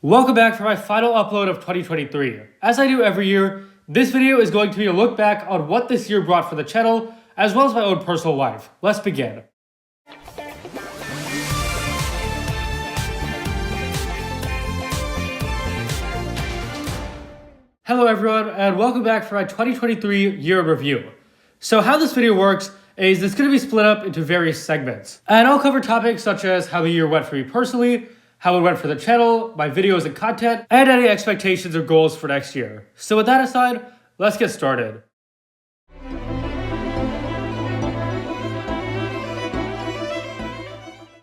Welcome back for my final upload of 2023. As I do every year, this video is going to be a look back on what this year brought for the channel, as well as my own personal life. Let's begin. Hello everyone, and welcome back for my 2023 year in review. So how this video works is it's going to be split up into various segments, and I'll cover topics such as how the year went for me personally, how it went for the channel, my videos and content, and any expectations or goals for next year. So with that aside, let's get started.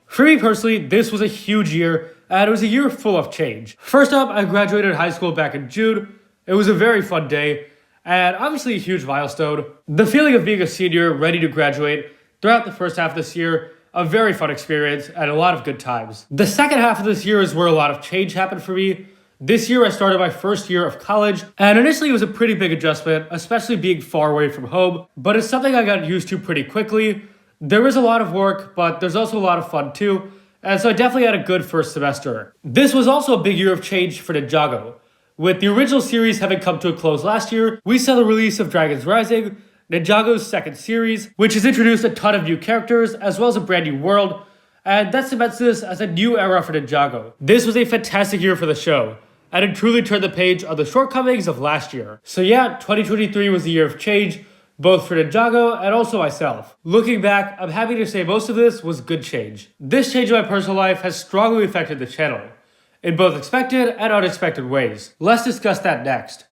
For me personally, this was a huge year, and it was a year full of change. First up, I graduated high school back in June. It was a very fun day, and obviously a huge milestone. The feeling of being a senior, ready to graduate, throughout the first half of this year, a very fun experience and a lot of good times. The second half of this year is where a lot of change happened for me. This year I started my first year of college, and initially it was a pretty big adjustment, especially being far away from home, but it's something I got used to pretty quickly. There is a lot of work, but there's also a lot of fun too, and so I definitely had a good first semester. This was also a big year of change for Ninjago. With the original series having come to a close last year, we saw the release of Dragons Rising, Ninjago's second series, which has introduced a ton of new characters as well as a brand new world, and that cements this as a new era for Ninjago. This was a fantastic year for the show, and it truly turned the page on the shortcomings of last year. So yeah, 2023 was a year of change, both for Ninjago and also myself. Looking back, I'm happy to say most of this was good change. This change in my personal life has strongly affected the channel, in both expected and unexpected ways. Let's discuss that next.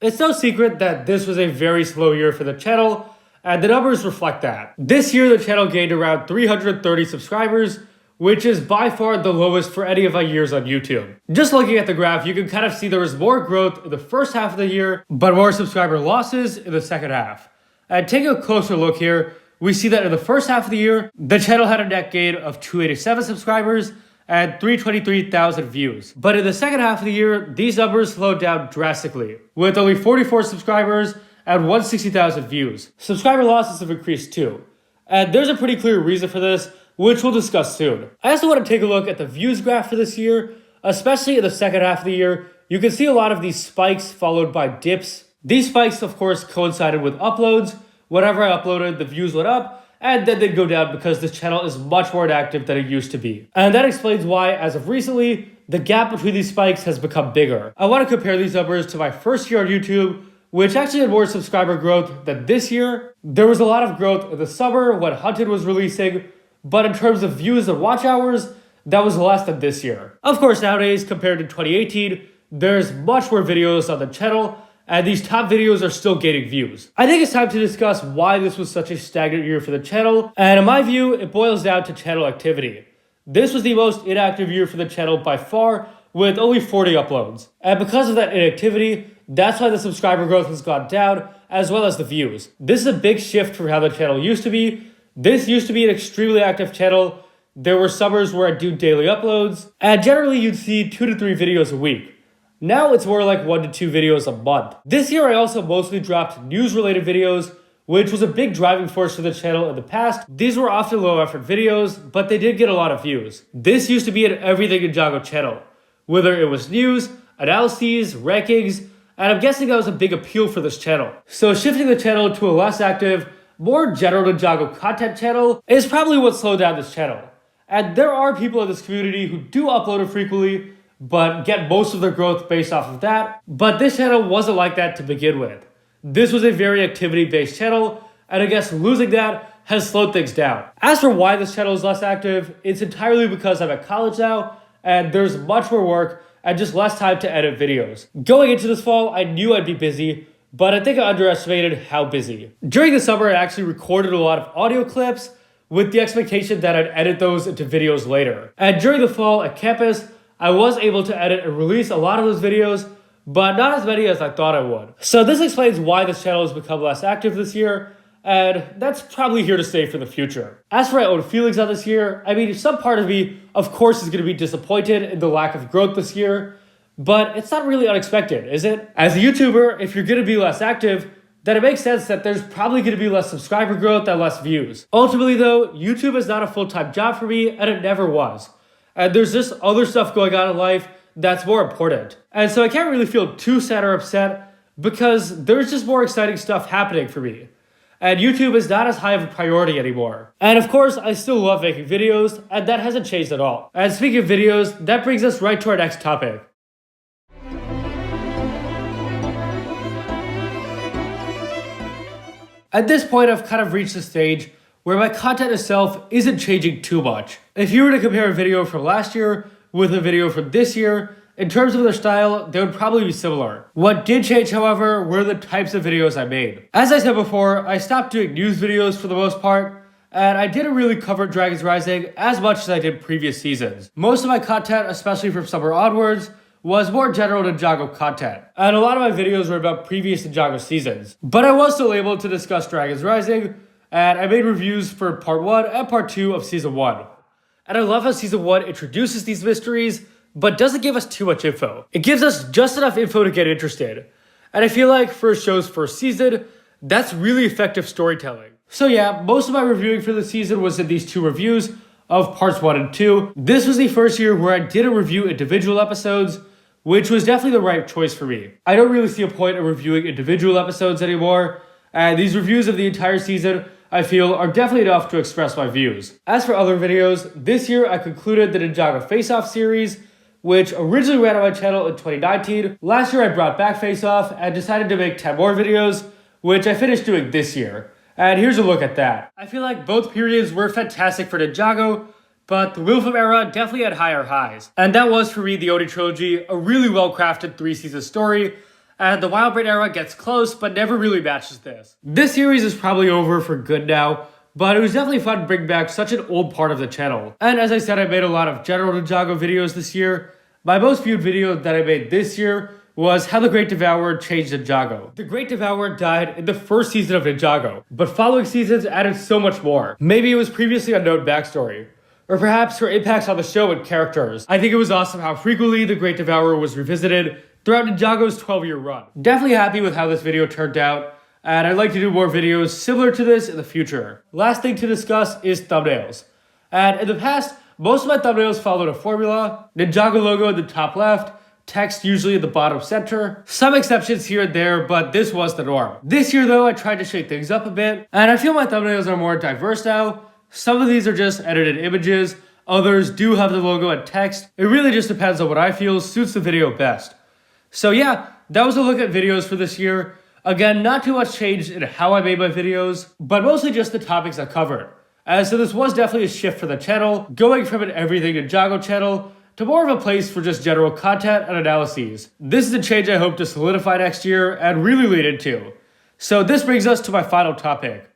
It's no secret that this was a very slow year for the channel, and the numbers reflect that. This year, the channel gained around 330 subscribers, which is by far the lowest for any of my years on YouTube. Just looking at the graph, you can kind of see there was more growth in the first half of the year, but more subscriber losses in the second half. And taking a closer look here, we see that in the first half of the year, the channel had a net gain of 287 subscribers and 323,000 views. But in the second half of the year, these numbers slowed down drastically, with only 44 subscribers and 160,000 views. Subscriber losses have increased too, and there's a pretty clear reason for this, which we'll discuss soon. I also want to take a look at the views graph for this year, especially in the second half of the year. You can see a lot of these spikes followed by dips. These spikes, of course, coincided with uploads. Whenever I uploaded, the views went up, and then they'd go down because this channel is much more inactive than it used to be. And that explains why, as of recently, the gap between these spikes has become bigger. I want to compare these numbers to my first year on YouTube, which actually had more subscriber growth than this year. There was a lot of growth in the summer when Hunted was releasing, but in terms of views and watch hours, that was less than this year. Of course, nowadays, compared to 2018, there's much more videos on the channel, and these top videos are still gaining views. I think it's time to discuss why this was such a stagnant year for the channel, and in my view, it boils down to channel activity. This was the most inactive year for the channel by far, with only 40 uploads. And because of that inactivity, that's why the subscriber growth has gone down, as well as the views. This is a big shift from how the channel used to be. This used to be an extremely active channel. There were summers where I'd do daily uploads, and generally you'd see 2 to 3 videos a week. Now it's more like 1 to 2 videos a month. This year I also mostly dropped news-related videos, which was a big driving force for the channel in the past. These were often low-effort videos, but they did get a lot of views. This used to be an Everything Ninjago channel, whether it was news, analyses, rankings, and I'm guessing that was a big appeal for this channel. So shifting the channel to a less active, more general Ninjago content channel is probably what slowed down this channel. And there are people in this community who do upload it frequently, but get most of their growth based off of that. But this channel wasn't like that to begin with. This was a very activity-based channel, and I guess losing that has slowed things down. As for why this channel is less active, it's entirely because I'm at college now, and there's much more work and just less time to edit videos. Going into this fall, I knew I'd be busy, but I think I underestimated how busy. During the summer, I actually recorded a lot of audio clips with the expectation that I'd edit those into videos later. And during the fall at campus, I was able to edit and release a lot of those videos, but not as many as I thought I would. So this explains why this channel has become less active this year, and that's probably here to stay for the future. As for my own feelings on this year, I mean, some part of me, of course, is going to be disappointed in the lack of growth this year, but it's not really unexpected, is it? As a YouTuber, if you're going to be less active, then it makes sense that there's probably going to be less subscriber growth and less views. Ultimately though, YouTube is not a full-time job for me, and it never was. And there's just other stuff going on in life that's more important. And so I can't really feel too sad or upset because there's just more exciting stuff happening for me. And YouTube is not as high of a priority anymore. And of course, I still love making videos, and that hasn't changed at all. And speaking of videos, that brings us right to our next topic. At this point, I've kind of reached the stage where my content itself isn't changing too much. If you were to compare a video from last year with a video from this year, in terms of their style, they would probably be similar. What did change, however, were the types of videos I made. As I said before, I stopped doing news videos for the most part, and I didn't really cover Dragons Rising as much as I did previous seasons. Most of my content, especially from summer onwards, was more general Ninjago content, and a lot of my videos were about previous Ninjago seasons. But I was still able to discuss Dragons Rising, and I made reviews for Part 1 and Part 2 of Season 1. And I love how Season 1 introduces these mysteries, but doesn't give us too much info. It gives us just enough info to get interested. And I feel like for a show's first season, that's really effective storytelling. So yeah, most of my reviewing for the season was in these two reviews of Parts 1 and 2. This was the first year where I didn't review individual episodes, which was definitely the right choice for me. I don't really see a point in reviewing individual episodes anymore, and these reviews of the entire season I feel are definitely enough to express my views. As for other videos, this year I concluded the Ninjago Face Off series, which originally ran on my channel in 2019. Last year I brought back Face Off and decided to make 10 more videos, which I finished doing this year. And here's a look at that. I feel like both periods were fantastic for Ninjago, but the Wilfam era definitely had higher highs. And that was for me the Oni trilogy, a really well crafted 3-season story, and the Wildbrain era gets close but never really matches this. This series is probably over for good now, but it was definitely fun to bring back such an old part of the channel. And as I said, I made a lot of general Ninjago videos this year. My most viewed video that I made this year was how the Great Devourer changed Ninjago. The Great Devourer died in the first season of Ninjago, but following seasons added so much more. Maybe it was previously unknown backstory, or perhaps her impacts on the show and characters. I think it was awesome how frequently the Great Devourer was revisited throughout Ninjago's 12-year run. Definitely happy with how this video turned out, and I'd like to do more videos similar to this in the future. Last thing to discuss is thumbnails. And in the past, most of my thumbnails followed a formula: Ninjago logo in the top left, text usually in the bottom center. Some exceptions here and there, but this was the norm. This year though, I tried to shake things up a bit, and I feel my thumbnails are more diverse now. Some of these are just edited images, others do have the logo and text. It really just depends on what I feel suits the video best. So yeah, that was a look at videos for this year. Again, not too much changed in how I made my videos, but mostly just the topics I covered. So this was definitely a shift for the channel, going from an everything Ninjago channel to more of a place for just general content and analyses. This is a change I hope to solidify next year and really lead into. So this brings us to my final topic.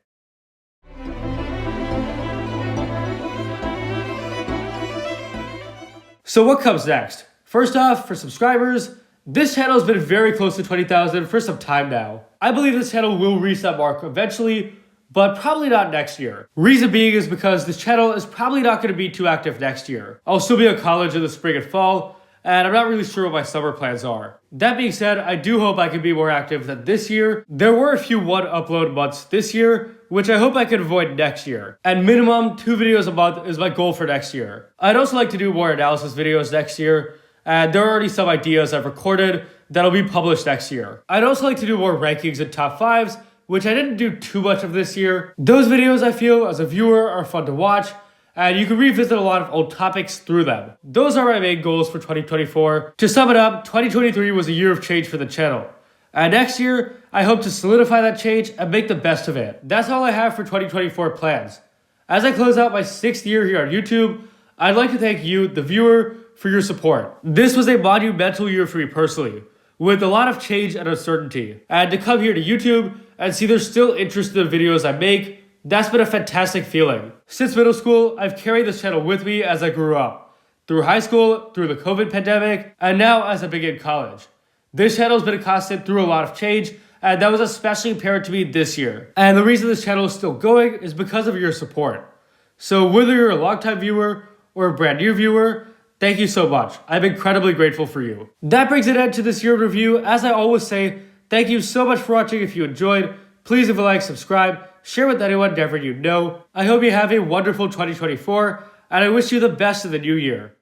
So what comes next? First off, for subscribers, this channel has been very close to 20,000 for some time now. I believe this channel will reach that mark eventually, but probably not next year. Reason being is because this channel is probably not going to be too active next year. I'll still be at college in the spring and fall, and I'm not really sure what my summer plans are. That being said, I do hope I can be more active than this year. There were a few one upload months this year, which I hope I can avoid next year. And minimum 2 videos a month is my goal for next year. I'd also like to do more analysis videos next year, and there are already some ideas I've recorded that'll be published next year. I'd also like to do more rankings and top 5s, which I didn't do too much of this year. Those videos I feel as a viewer are fun to watch, and you can revisit a lot of old topics through them. Those are my main goals for 2024. To sum it up, 2023 was a year of change for the channel. And next year, I hope to solidify that change and make the best of it. That's all I have for 2024 plans. As I close out my 6th year here on YouTube, I'd like to thank you, the viewer, for your support. This was a monumental year for me personally, with a lot of change and uncertainty. And to come here to YouTube and see there's still interest in the videos I make, that's been a fantastic feeling. Since middle school, I've carried this channel with me as I grew up. Through high school, through the COVID pandemic, and now as I begin college. This channel has been a constant through a lot of change, and that was especially apparent to me this year. And the reason this channel is still going is because of your support. So whether you're a longtime viewer or a brand new viewer, thank you so much. I'm incredibly grateful for you. That brings an end to this year review. As I always say, thank you so much for watching. If you enjoyed, Please leave a like, subscribe, share with anyone never you know. I hope you have a wonderful 2024, and I wish you the best in the new year.